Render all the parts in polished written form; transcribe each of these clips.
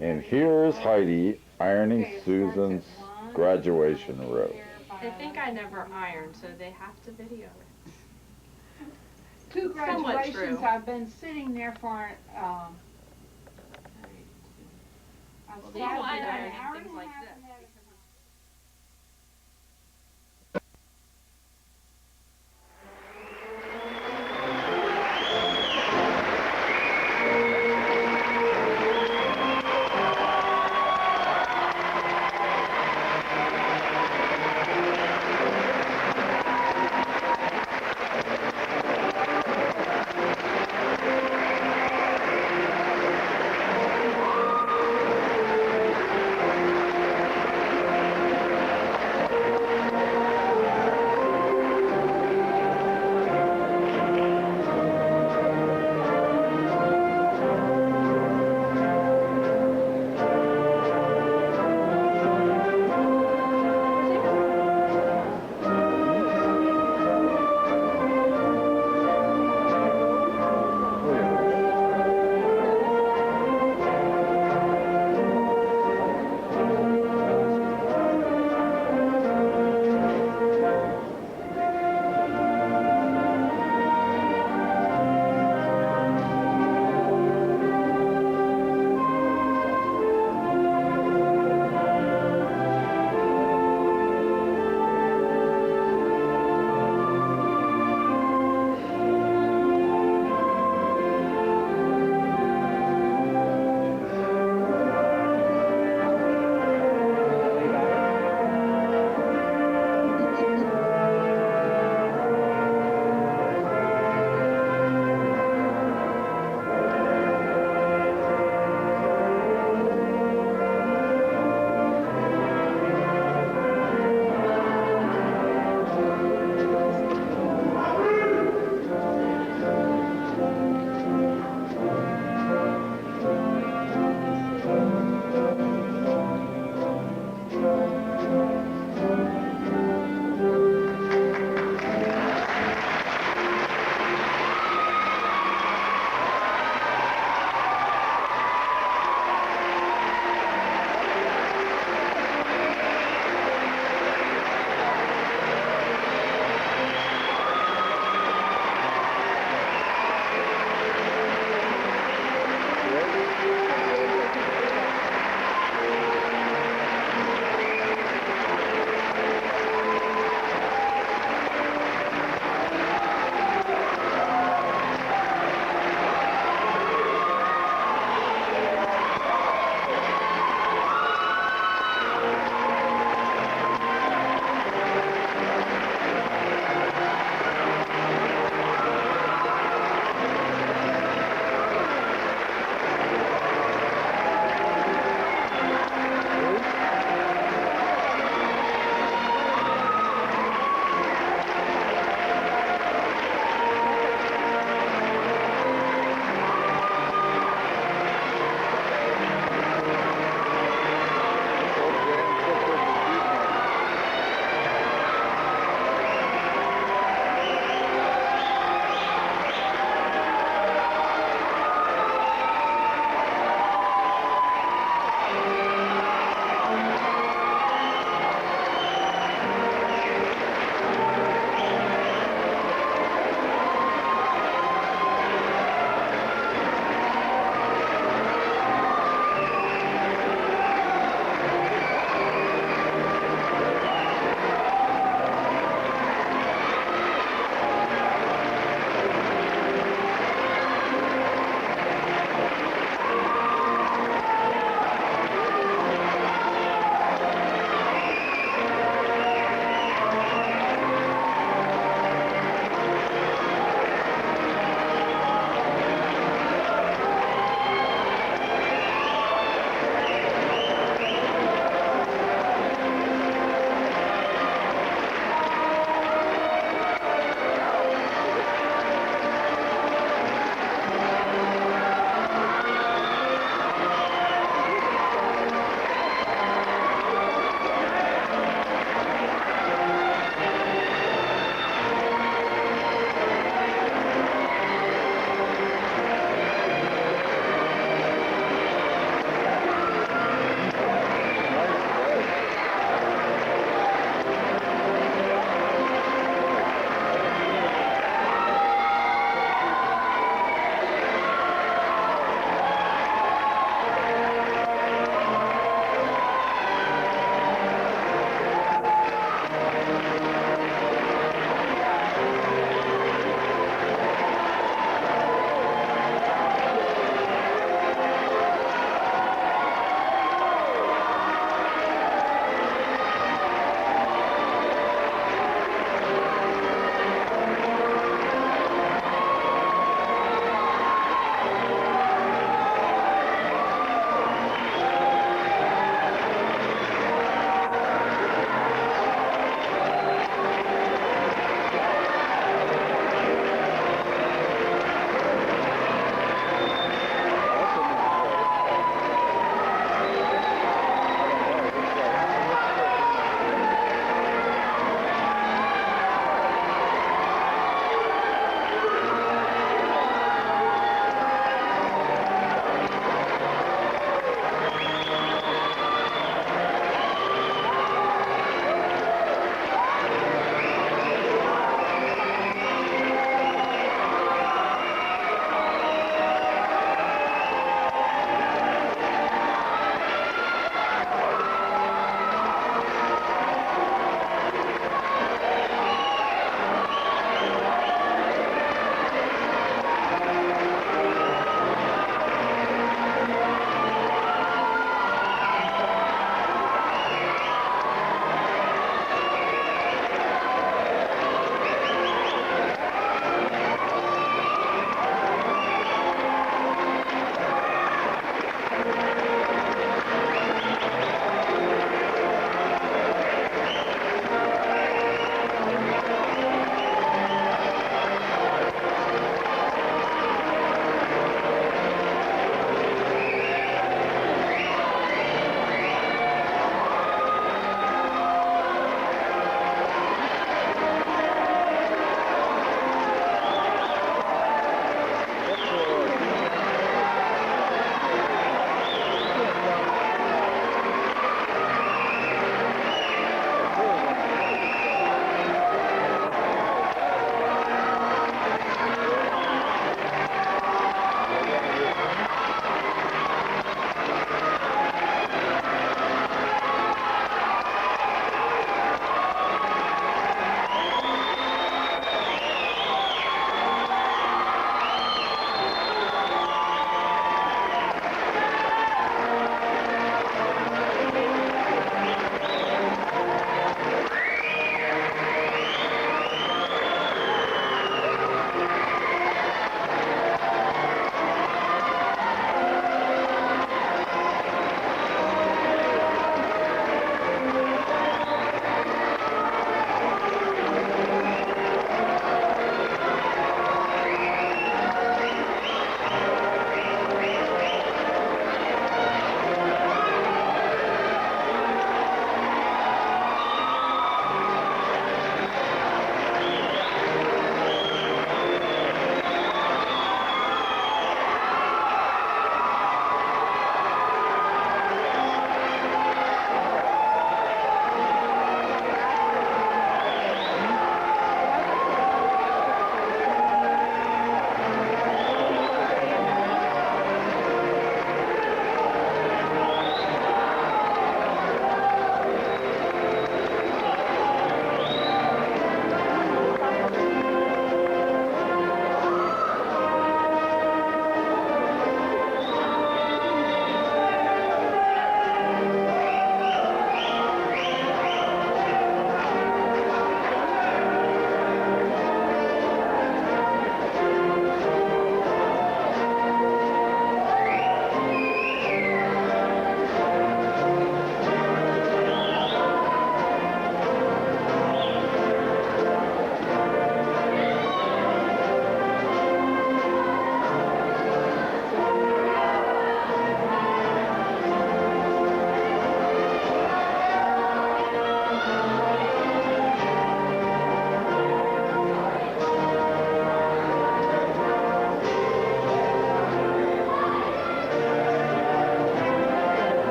And here's Heidi ironing Susan's graduation robe. I think I never ironed, so they have to video it. Two graduations, I've been sitting there for, Well, these will be ironing things like this.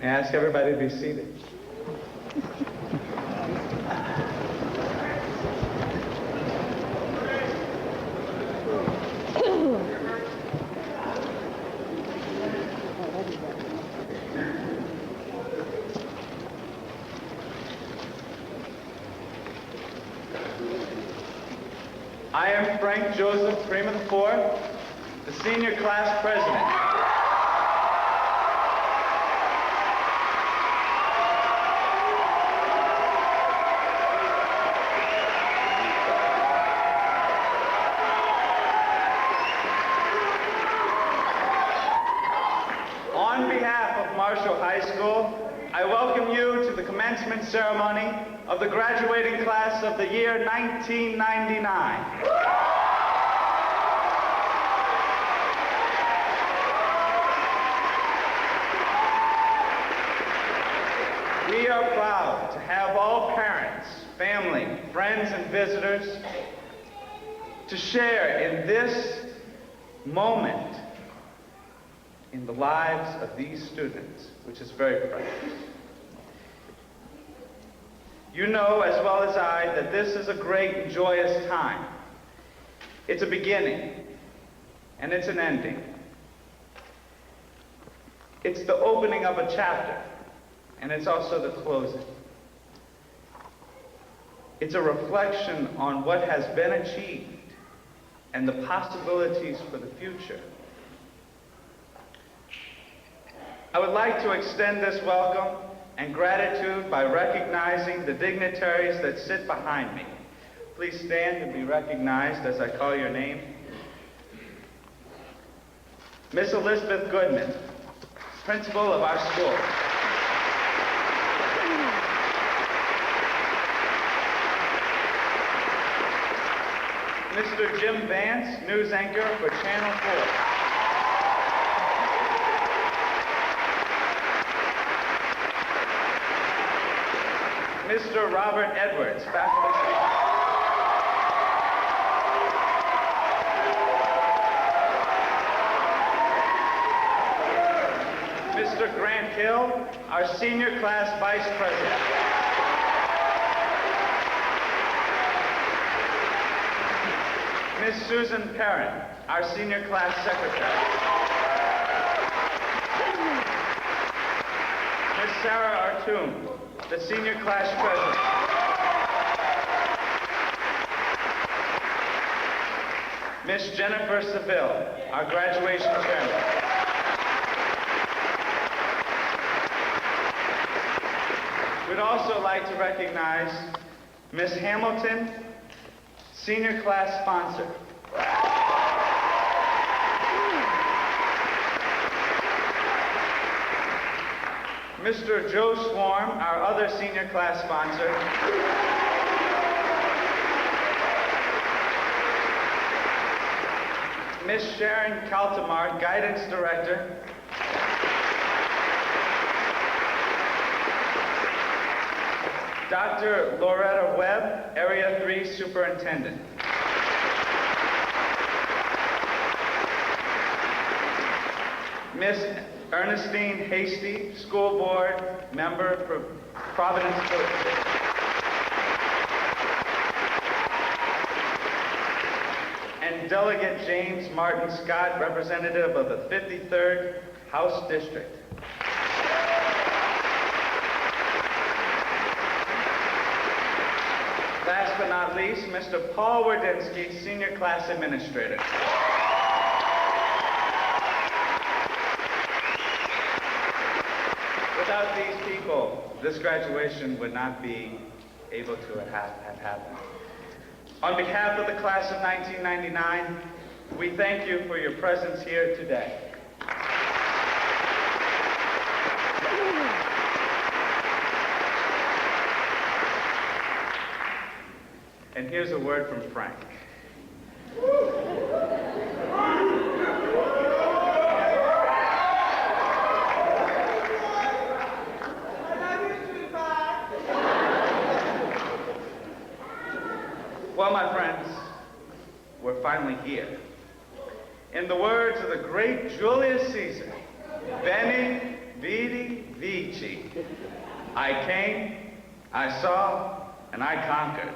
May I ask everybody to be seated? I am Frank Joseph Freeman IV, the senior class president. On behalf of Marshall High School, I welcome you to the commencement ceremony of the graduating class of the year 1999. We are proud to have all parents, family, friends, and visitors to share in this moment in the lives of these students, which is very precious. You know as well as I that this is a great and joyous time. It's a beginning, and it's an ending. It's the opening of a chapter, and it's also the closing. It's a reflection on what has been achieved and the possibilities for the future. I would like to extend this welcome and gratitude by recognizing the dignitaries that sit behind me. Please stand and be recognized as I call your name. Miss Elizabeth Goodman, principal of our school. Mr. Jim Vance, news anchor for Channel 4. Mr. Robert Edwards, faculty speaker. Mr. Grant Hill, our senior class vice president. Miss Susan Perrin, our senior class secretary. Miss Sarah Artoon, the senior class president. Miss Jennifer Seville, our graduation chairman. We'd also like to recognize Miss Hamilton, senior class sponsor. Mr. Joe Swarm, our other senior class sponsor. Miss Sharon Kaltemar, guidance director. Dr. Loretta Webb, Area 3 Superintendent. Miss Ernestine Hasty, School Board member for Providence Village. And Delegate James Martin Scott, representative of the 53rd House District. Last but not least, Mr. Paul Wardinsky, senior class administrator. Without these people, this graduation would not be able to have happened. On behalf of the class of 1999, we thank you for your presence here today. And here's a word from Frank. Well, my friends, we're finally here. In the words of the great Julius Caesar, Veni, Vidi, Vici. I came, I saw, and I conquered.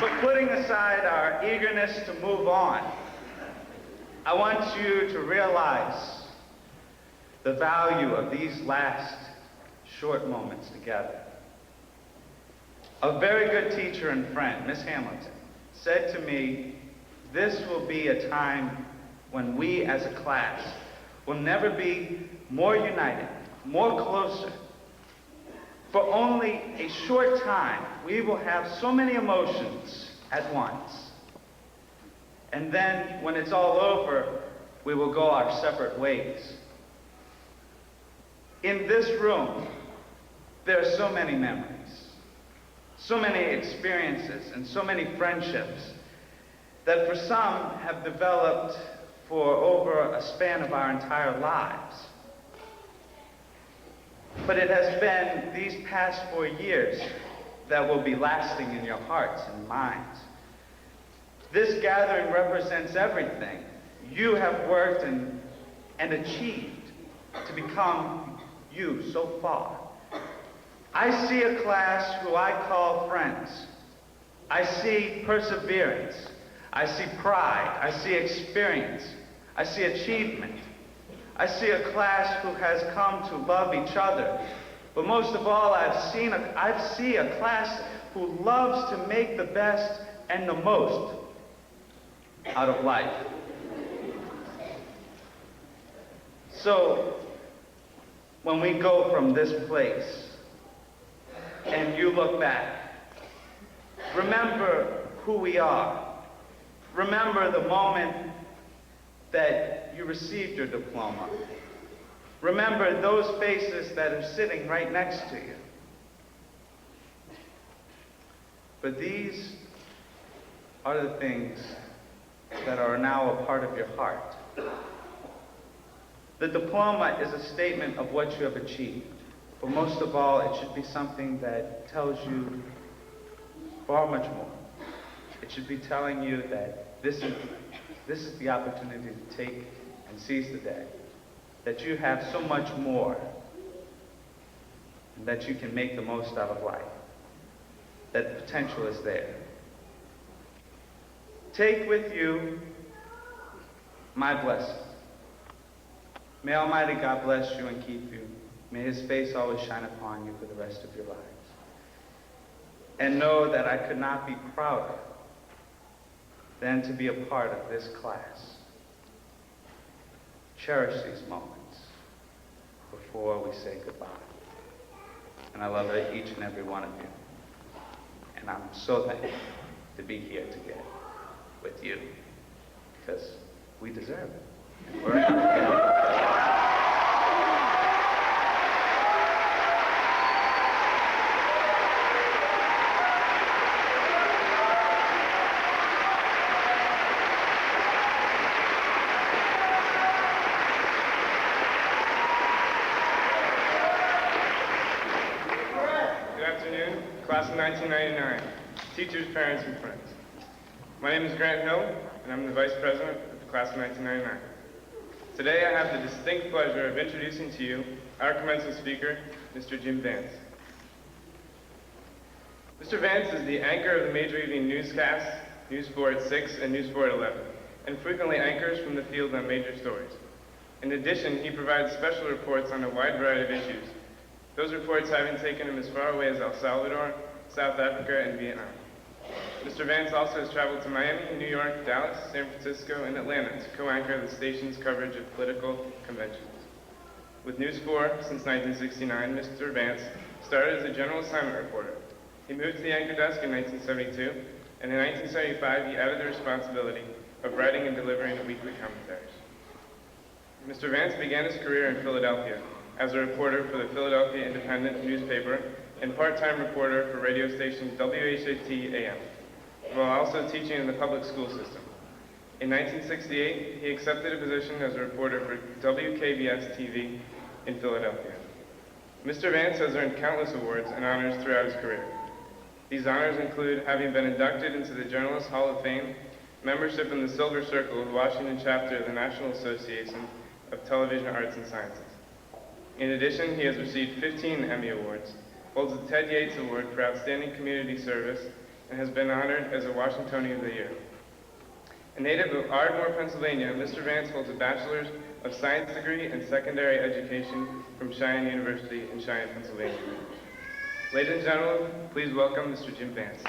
But putting aside our eagerness to move on, I want you to realize the value of these last short moments together. A very good teacher and friend, Miss Hamilton, said to me, this will be a time when we as a class will never be more united, more closer. For only a short time, we will have so many emotions at once. And then, when it's all over, we will go our separate ways. In this room, there are so many memories, so many experiences, and so many friendships that for some have developed for over a span of our entire lives. But it has been these past 4 years that will be lasting in your hearts and minds. This gathering represents everything you have worked and achieved to become you so far. I see a class who I call friends. I see perseverance. I see pride. I see experience. I see achievement. I see a class who has come to love each other. But most of all, I see a class who loves to make the best and the most out of life. So, when we go from this place and you look back, remember who we are. Remember the moment that you received your diploma. Remember those faces that are sitting right next to you. But these are the things that are now a part of your heart. The diploma is a statement of what you have achieved. But most of all, it should be something that tells you far much more. It should be telling you that this is the opportunity to take and seize the day. That you have so much more, and that you can make the most out of life. That the potential is there. Take with you my blessing. May Almighty God bless you and keep you. May His face always shine upon you for the rest of your lives. And know that I could not be prouder than to be a part of this class. Cherish these moments before we say goodbye. And I love each and every one of you. And I'm so thankful to be here together with you, because we deserve it. And we're Class of 1999, teachers, parents, and friends. My name is Grant Hill, and I'm the Vice President of the Class of 1999. Today I have the distinct pleasure of introducing to you our commencement speaker, Mr. Jim Vance. Mr. Vance is the anchor of the major evening newscasts, News 4 at 6 and News 4 at 11, and frequently anchors from the field on major stories. In addition, he provides special reports on a wide variety of issues, those reports having taken him as far away as El Salvador, South Africa, and Vietnam. Mr. Vance also has traveled to Miami, New York, Dallas, San Francisco, and Atlanta to co-anchor the station's coverage of political conventions. With News 4 since 1969, Mr. Vance started as a general assignment reporter. He moved to the anchor desk in 1972, and in 1975 he added the responsibility of writing and delivering weekly commentaries. Mr. Vance began his career in Philadelphia as a reporter for the Philadelphia Independent newspaper and part-time reporter for radio station WHAT AM, while also teaching in the public school system. In 1968, he accepted a position as a reporter for WKBS TV in Philadelphia. Mr. Vance has earned countless awards and honors throughout his career. These honors include having been inducted into the Journalists Hall of Fame, membership in the Silver Circle of the Washington chapter of the National Association of Television Arts and Sciences. In addition, he has received 15 Emmy Awards, holds the Ted Yates Award for Outstanding Community Service, and has been honored as a Washingtonian of the Year. A native of Ardmore, Pennsylvania, Mr. Vance holds a Bachelor's of Science degree in secondary education from Cheyenne University in Cheyenne, Pennsylvania. Ladies and gentlemen, please welcome Mr. Jim Vance.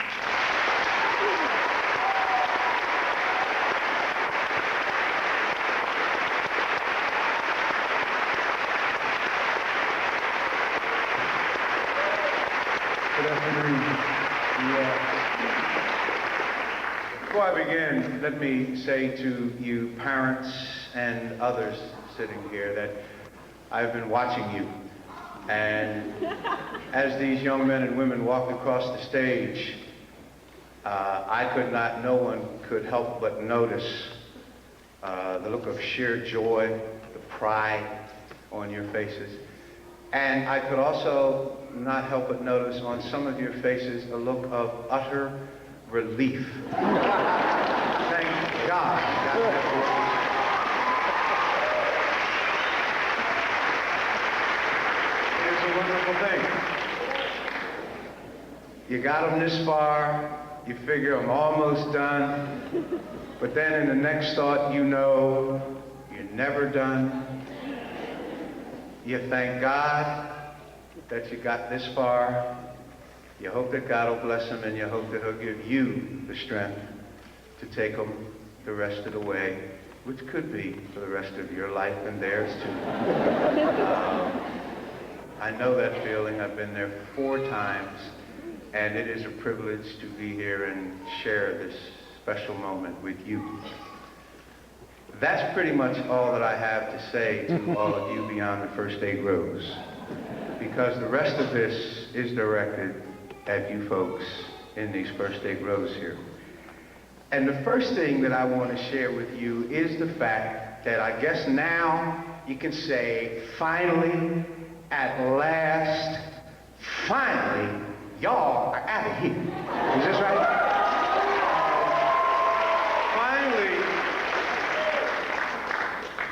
Good afternoon. Before I begin, let me say to you parents and others sitting here that I've been watching you. And as these young men and women walked across the stage, no one could help but notice the look of sheer joy, the pride on your faces. And I could also not help but notice on some of your faces a look of utter relief. Thank God. It's a wonderful thing. You got them this far, you figure I'm almost done, but then in the next thought you know you're never done. You thank God that you got this far. You hope that God will bless them, and you hope that he'll give you the strength to take them the rest of the way, which could be for the rest of your life and theirs too. I know that feeling. I've been there 4 times, and it is a privilege to be here and share this special moment with you. That's pretty much all that I have to say to all of you beyond the first 8 rows, because the rest of this is directed at you folks in these first 8 rows here. And the first thing that I want to share with you is the fact that I guess now you can say, finally, at last, finally, y'all are out of here. Is this right?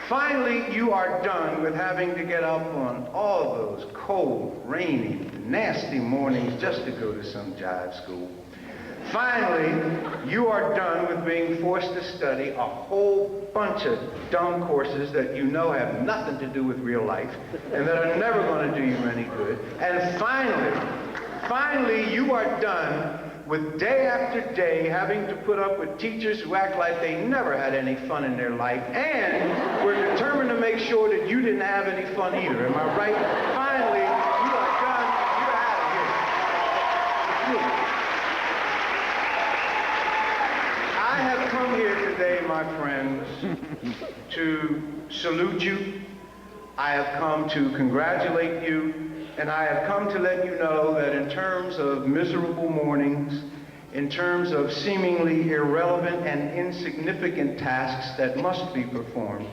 Finally, you are done with having to get up on all those cold, rainy, nasty mornings just to go to some jive school. Finally, you are done with being forced to study a whole bunch of dumb courses that you know have nothing to do with real life and that are never going to do you any good. And finally, you are done with day after day having to put up with teachers who act like they never had any fun in their life, and we're determined to make sure that you didn't have any fun either. Am I right? Finally, you are done. You're out of here. I have come here today, my friends, to salute you. I have come to congratulate you. And I have come to let you know that in terms of miserable mornings, in terms of seemingly irrelevant and insignificant tasks that must be performed,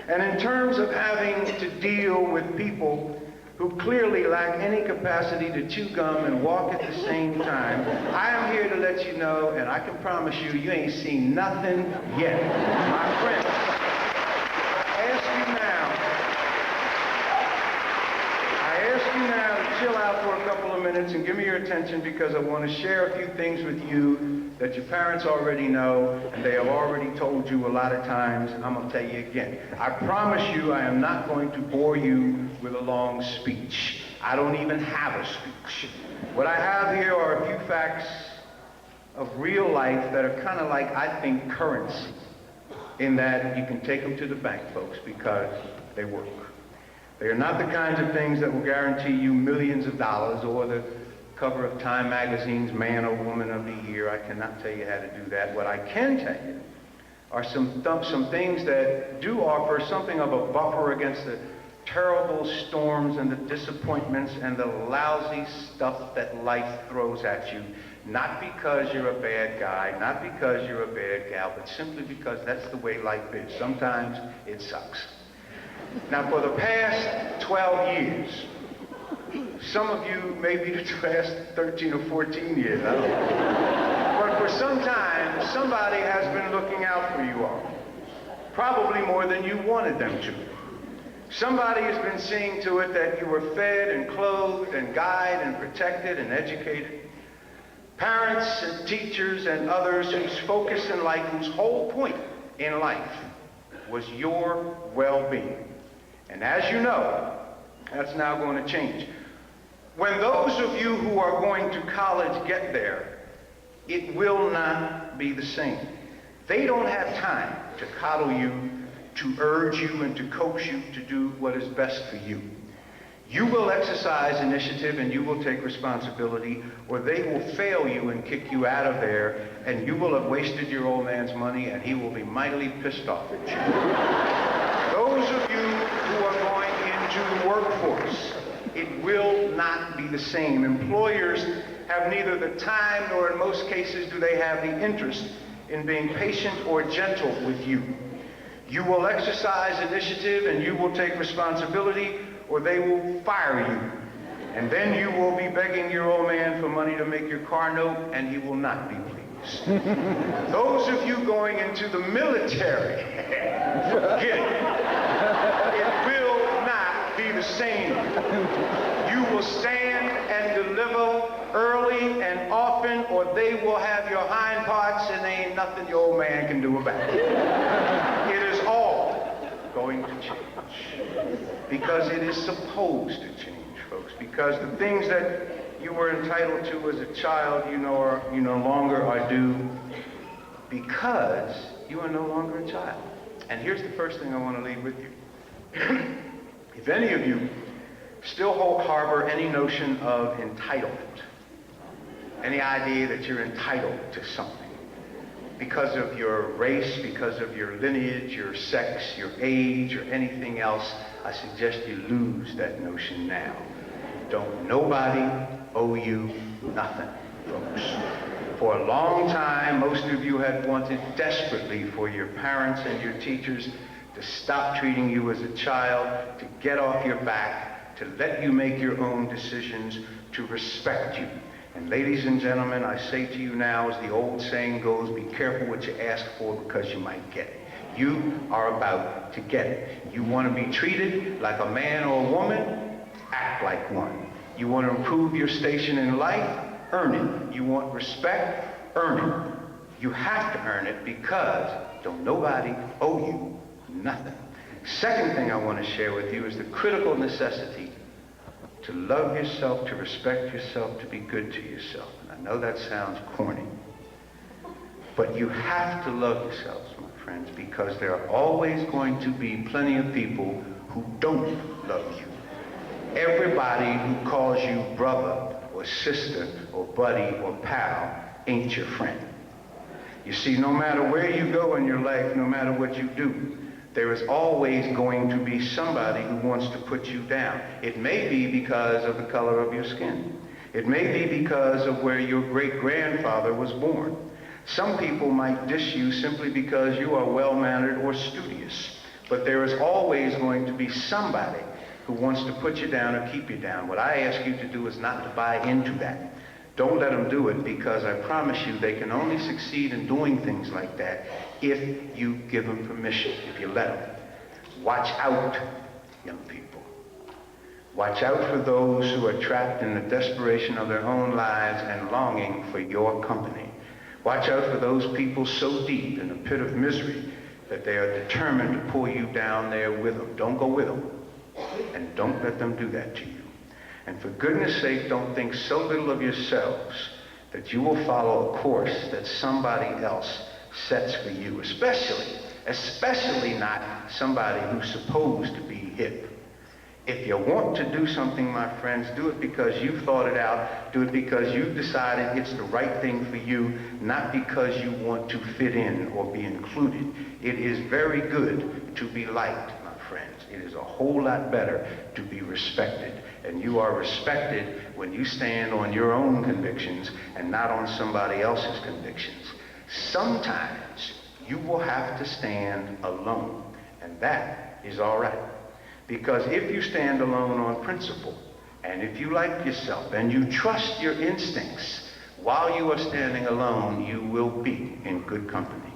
and in terms of having to deal with people who clearly lack any capacity to chew gum and walk at the same time, I am here to let you know, and I can promise you, you ain't seen nothing yet. My friends, I ask you now to chill out for a couple of minutes and give me your attention, because I want to share a few things with you that your parents already know and they have already told you a lot of times, and I'm going to tell you again. I promise you I am not going to bore you with a long speech. I don't even have a speech. What I have here are a few facts of real life that are kind of like, I think, currency, in that you can take them to the bank, folks, because they work. They are not the kinds of things that will guarantee you millions of dollars or the cover of Time magazine's Man or Woman of the Year. I cannot tell you how to do that. What I can tell you are some things that do offer something of a buffer against the terrible storms and the disappointments and the lousy stuff that life throws at you. Not because you're a bad guy, not because you're a bad gal, but simply because that's the way life is. Sometimes it sucks. Now, for the past 12 years, Some of you maybe the last 13 or 14 years, I don't know. But for some time, somebody has been looking out for you all. Probably more than you wanted them to. Somebody has been seeing to it that you were fed and clothed and guided and protected and educated. Parents and teachers and others whose focus in life, whose whole point in life was your well-being. And as you know, that's now going to change. When those of you who are going to college get there, it will not be the same. They don't have time to coddle you, to urge you and to coax you to do what is best for you. You will exercise initiative and you will take responsibility, or they will fail you and kick you out of there, and you will have wasted your old man's money and he will be mightily pissed off at you. Those of you who are going into the workforce, it will not be the same. Employers have neither the time nor in most cases do they have the interest in being patient or gentle with you. You will exercise initiative and you will take responsibility, or they will fire you. And then you will be begging your old man for money to make your car note, and he will not be pleased. Those of you going into the military, forget it. It will not be the same. You will stand and deliver early and often, or they will have your hind parts and there ain't nothing your old man can do about it. It is all going to change. Because it is supposed to change, folks. Because the things that you were entitled to as a child, you no longer are due because you are no longer a child. And here's the first thing I want to leave with you. If any of you still harbor any notion of entitlement, any idea that you're entitled to something because of your race, because of your lineage, your sex, your age, or anything else, I suggest you lose that notion now. Don't nobody owe you nothing, folks. For a long time, most of you had wanted desperately for your parents and your teachers to stop treating you as a child, to get off your back, to let you make your own decisions, to respect you. And ladies and gentlemen, I say to you now, as the old saying goes, be careful what you ask for because you might get it. You are about to get it. You want to be treated like a man or a woman? Act like one. You want to improve your station in life? Earn it. You want respect? Earn it. You have to earn it because don't nobody owe you nothing. Second thing I want to share with you is the critical necessity to love yourself, to respect yourself, to be good to yourself. And I know that sounds corny, but you have to love yourselves, my friends, because there are always going to be plenty of people who don't love you. Everybody who calls you brother or sister or buddy or pal ain't your friend. You see, no matter where you go in your life, no matter what you do, there is always going to be somebody who wants to put you down. It may be because of the color of your skin. It may be because of where your great-grandfather was born. Some people might diss you simply because you are well-mannered or studious. But there is always going to be somebody who wants to put you down or keep you down. What I ask you to do is not to buy into that. Don't let them do it, because I promise you they can only succeed in doing things like that if you give them permission, if you let them. Watch out, young people. Watch out for those who are trapped in the desperation of their own lives and longing for your company. Watch out for those people so deep in the pit of misery that they are determined to pull you down there with them. Don't go with them, and don't let them do that to you. And for goodness sake, don't think so little of yourselves that you will follow a course that somebody else sets for you, especially not somebody who's supposed to be hip. If you want to do something, my friends, do it because you've thought it out. Do it because you've decided it's the right thing for you, not because you want to fit in or be included. It is very good to be liked, my friends. It is a whole lot better to be respected. And you are respected when you stand on your own convictions and not on somebody else's convictions. Sometimes you will have to stand alone, and that is all right. Because if you stand alone on principle, And if you like yourself and you trust your instincts, while you are standing alone, you will be in good company.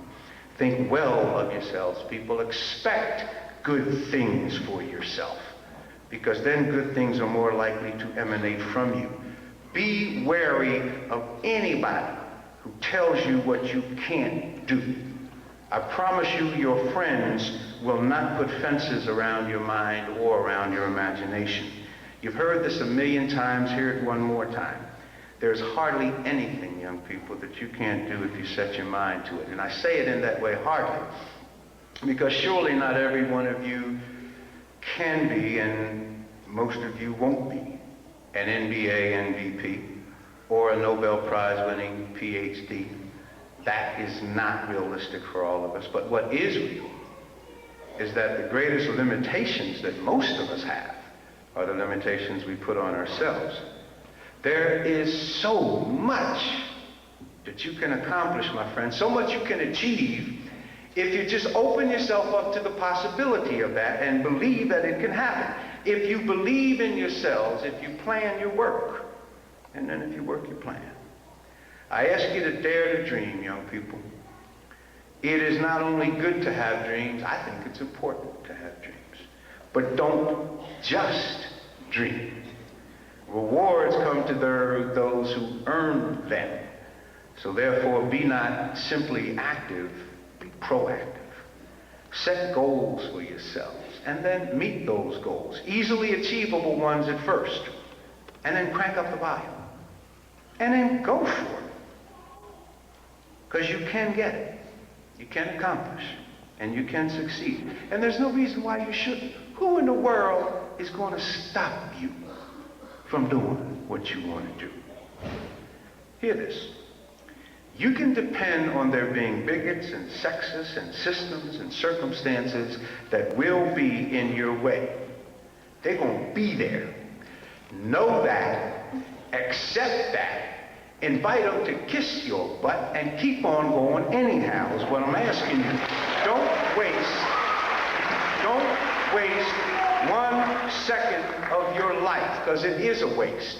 Think well of yourselves, people. Expect good things for yourself, because then good things are more likely to emanate from you. Be wary of anybody who tells you what you can't do. I promise you, your friends will not put fences around your mind or around your imagination. You've heard this a million times. Hear it one more time. There's hardly anything, young people, that you can't do if you set your mind to it. And I say it in that way, hardly, because surely not every one of you can be, and most of you won't be, an NBA MVP or a Nobel Prize-winning PhD. That is not realistic for all of us. But what is real is that the greatest limitations that most of us have are the limitations we put on ourselves. There is so much that you can accomplish, my friend, so much you can achieve if you just open yourself up to the possibility of that and believe that it can happen. If you believe in yourselves, if you plan your work, and then if you work your plan. I ask you to dare to dream, young people. It is not only good to have dreams, I think it's important to have dreams. But don't just dream. Rewards come to those who earn them. So therefore, be not simply active, be proactive. Set goals for yourselves, and then meet those goals. Easily achievable ones at first, and then crank up the volume. And then go for it. Because you can get it. You can accomplish. And you can succeed. And there's no reason why you shouldn't. Who in the world is going to stop you from doing what you want to do? Hear this. You can depend on there being bigots and sexists and systems and circumstances that will be in your way. They're going to be there. Know that. Accept that. Invite them to kiss your butt and keep on going anyhow is what I'm asking you. Don't waste 1 second of your life, because it is a waste.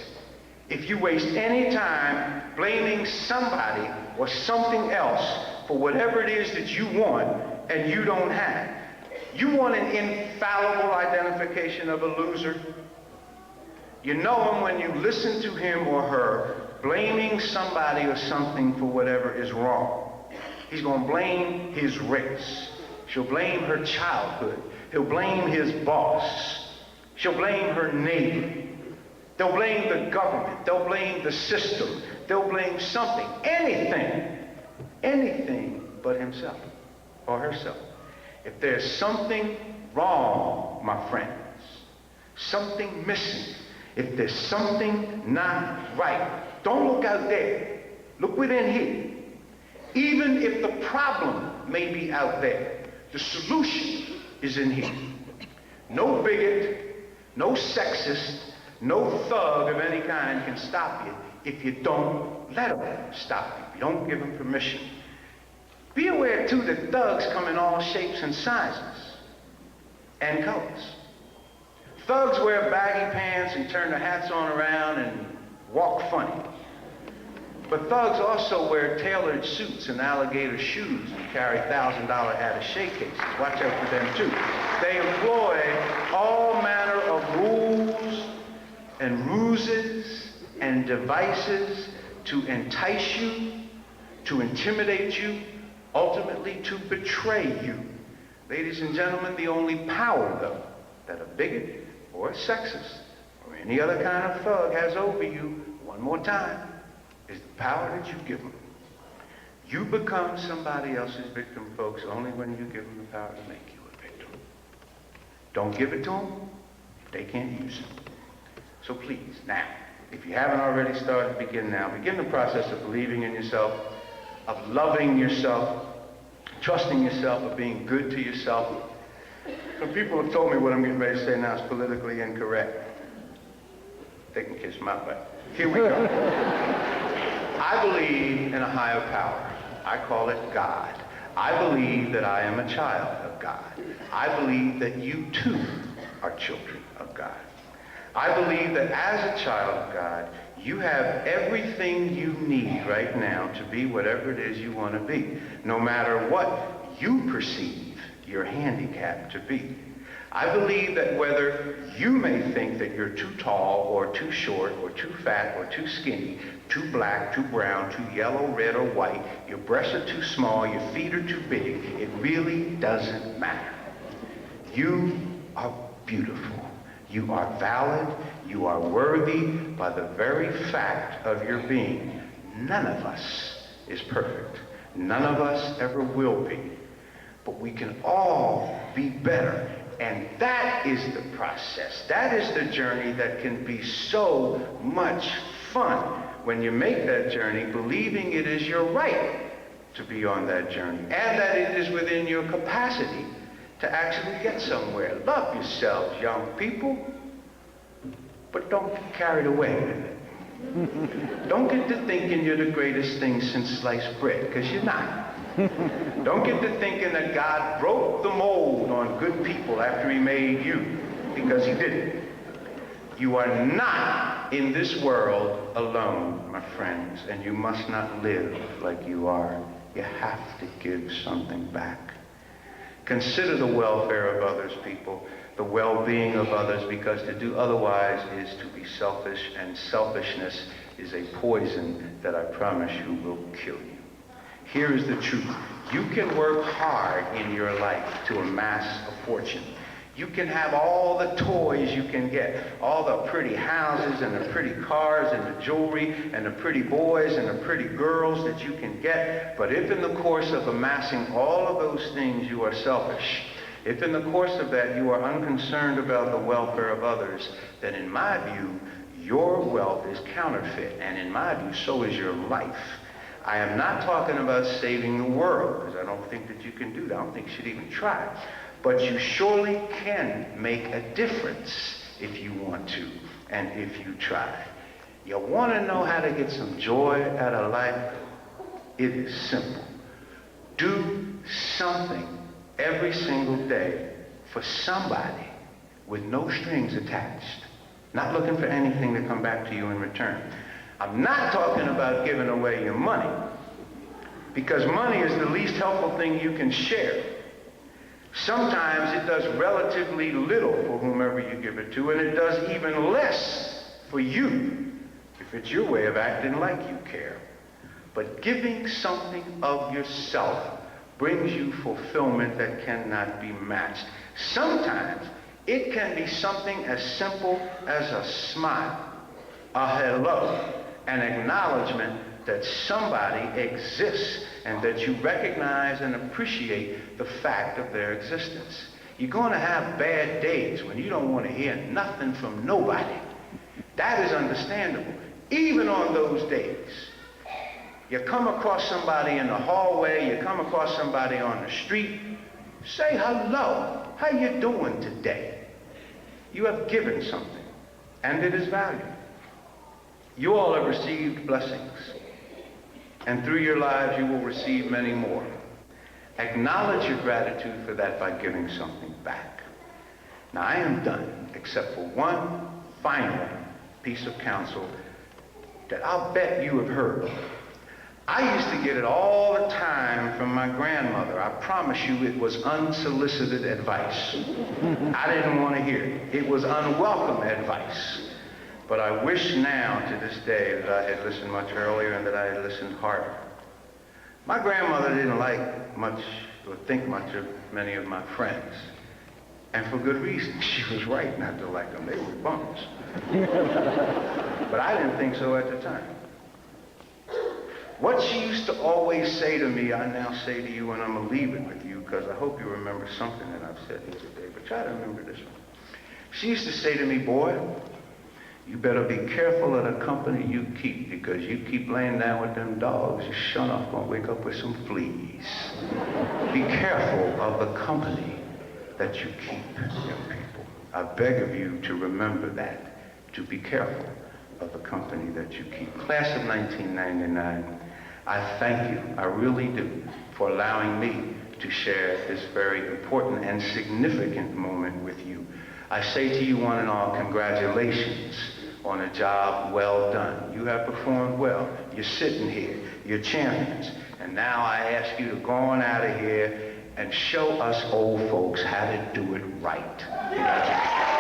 If you waste any time blaming somebody or something else for whatever it is that you want and you don't have. You want an infallible identification of a loser? You know him when you listen to him or her blaming somebody or something for whatever is wrong. He's going to blame his race. She'll blame her childhood. He'll blame his boss. She'll blame her neighbor. They'll blame the government. They'll blame the system. They'll blame something, anything but himself or herself. If there's something wrong, my friends, something missing, if there's something not right, don't look out there. Look within here. Even if the problem may be out there, the solution is in here. No bigot, no sexist, no thug of any kind can stop you if you don't let them stop you. You don't give them permission. Be aware, too, that thugs come in all shapes and sizes and colors. Thugs wear baggy pants and turn their hats on around and walk funny. But thugs also wear tailored suits and alligator shoes and carry $1,000 attaché cases. Watch out for them, too. They employ all manner of rules and ruses and devices to entice you, to intimidate you, ultimately to betray you. Ladies and gentlemen, the only power, though, that a bigot or a sexist or any other kind of thug has over you, one more time, is the power that you give them. You become somebody else's victim, folks, only when you give them the power to make you a victim. Don't give it to them if they can't use it. So please, now, if you haven't already started, begin now. Begin the process of believing in yourself, of loving yourself, trusting yourself, of being good to yourself. Some people have told me what I'm getting ready to say now is politically incorrect. They can kiss my butt. Here we go. I believe in a higher power. I call it God. I believe that I am a child of God. I believe that you too are children of God. I believe that as a child of God, you have everything you need right now to be whatever it is you want to be, no matter what you perceive your handicap to be. I believe that whether you may think that you're too tall or too short or too fat or too skinny, too black, too brown, too yellow, red, or white, your breasts are too small, your feet are too big, it really doesn't matter. You are beautiful. You are valid. You are worthy by the very fact of your being. None of us is perfect. None of us ever will be. But we can all be better. And that is the process. That is the journey that can be so much fun when you make that journey, believing it is your right to be on that journey and that it is within your capacity to actually get somewhere. Love yourselves, young people, but don't get carried away with it. Don't get to thinking you're the greatest thing since sliced bread, because you're not. Don't get to thinking that God broke the mold on good people after he made you, because he didn't. You are not in this world alone, my friends, and you must not live like you are. You have to give something back. Consider the welfare of others, people, the well-being of others, because to do otherwise is to be selfish, and selfishness is a poison that I promise you will kill you. Here is the truth. You can work hard in your life to amass a fortune. You can have all the toys you can get, all the pretty houses and the pretty cars and the jewelry and the pretty boys and the pretty girls that you can get. But if in the course of amassing all of those things you are selfish, if in the course of that you are unconcerned about the welfare of others, then in my view, your wealth is counterfeit. And in my view, so is your life. I am not talking about saving the world, because I don't think that you can do that. I don't think you should even try. But you surely can make a difference if you want to, and if you try. You want to know how to get some joy out of life? It is simple. Do something every single day for somebody with no strings attached, not looking for anything to come back to you in return. I'm not talking about giving away your money, because money is the least helpful thing you can share. Sometimes it does relatively little for whomever you give it to, and it does even less for you if it's your way of acting like you care. But giving something of yourself brings you fulfillment that cannot be matched. Sometimes it can be something as simple as a smile, a hello, an acknowledgement that somebody exists and that you recognize and appreciate the fact of their existence. You're going to have bad days when you don't want to hear nothing from nobody. That is understandable. Even on those days, you come across somebody in the hallway, you come across somebody on the street, say hello. How you doing today? You have given something, and it is valuable. You all have received blessings, and through your lives you will receive many more. Acknowledge your gratitude for that by giving something back. Now, I am done, except for one final piece of counsel that I'll bet you have heard. I used to get it all the time from my grandmother. I promise you it was unsolicited advice. I didn't want to hear it. It was unwelcome advice. But I wish now to this day that I had listened much earlier and that I had listened harder. My grandmother didn't like much or think much of many of my friends. And for good reason. She was right not to like them. They were bums. But I didn't think so at the time. What she used to always say to me, I now say to you, and I'm going to leave it with you because I hope you remember something that I've said here today. But try to remember this one. She used to say to me, boy, you better be careful of the company you keep, because you keep laying down with them dogs, you're sure enough going to wake up with some fleas. Be careful of the company that you keep, young people. I beg of you to remember that, to be careful of the company that you keep. Class of 1999, I thank you, I really do, for allowing me to share this very important and significant moment with you. I say to you one and all, congratulations on a job well done. You have performed well. You're sitting here. You're champions. And now I ask you to go on out of here and show us old folks how to do it right. Congratulations.